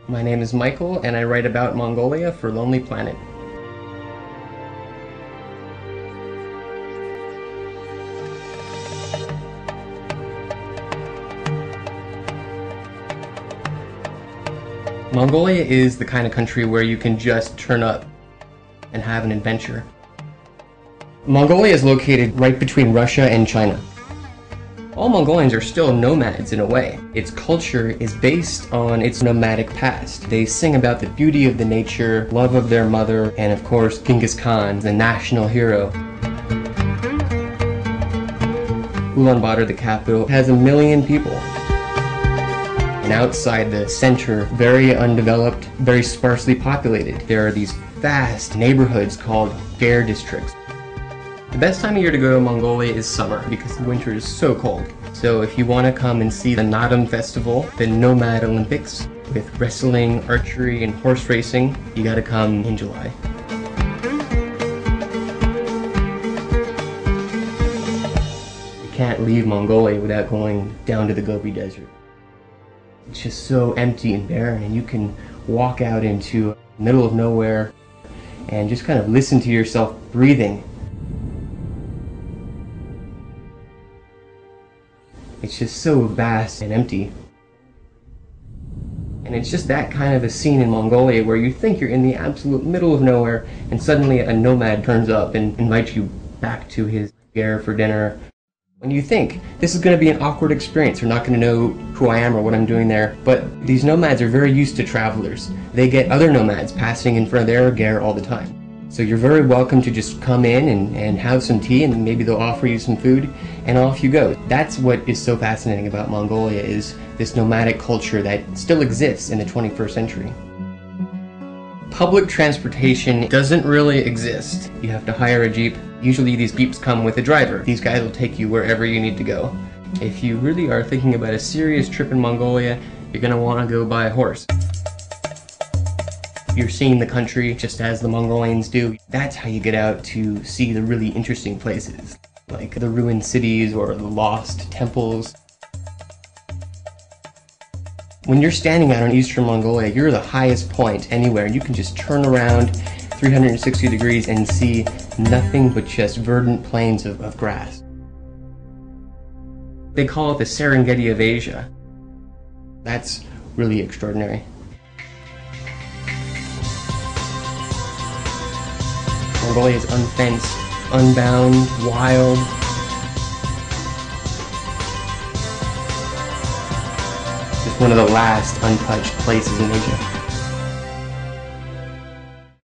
My name is Michael, and I write about Mongolia for Lonely Planet. Mongolia is the kind of country where you can just turn up and have an adventure. Mongolia is located right between Russia and China. All Mongolians are still nomads in a way. Its culture is based on its nomadic past. They sing about the beauty of the nature, love of their mother, and of course Genghis Khan, the national hero. Ulaanbaatar, the capital, has 1 million people. And outside the center, very undeveloped, very sparsely populated, there are these vast neighborhoods called Ger districts. The best time of year to go to Mongolia is summer because the winter is so cold. So if you want to come and see the Naadam Festival, the Nomad Olympics, with wrestling, archery, and horse racing, you gotta come in July. You can't leave Mongolia without going down to the Gobi Desert. It's just so empty and barren, and you can walk out into the middle of nowhere and just kind of listen to yourself breathing. It's just so vast and empty. And it's just that kind of a scene in Mongolia where you think you're in the absolute middle of nowhere and suddenly a nomad turns up and invites you back to his ger for dinner. When you think, this is going to be an awkward experience, they're not going to know who I am or what I'm doing there. But these nomads are very used to travelers. They get other nomads passing in front of their ger all the time. So you're very welcome to just come in and have some tea, and maybe they'll offer you some food, and off you go. That's what is so fascinating about Mongolia, is this nomadic culture that still exists in the 21st century. Public transportation doesn't really exist. You have to hire a jeep. Usually these jeeps come with a driver. These guys will take you wherever you need to go. If you really are thinking about a serious trip in Mongolia, you're going to want to go by horse. You're seeing the country just as the Mongolians do. That's how you get out to see the really interesting places, like the ruined cities or the lost temples. When you're standing out in eastern Mongolia, you're the highest point anywhere. You can just turn around 360 degrees and see nothing but just verdant plains of grass. They call it the Serengeti of Asia. That's really extraordinary. Mongolia is unfenced, unbound, wild. Just one of the last untouched places in Asia.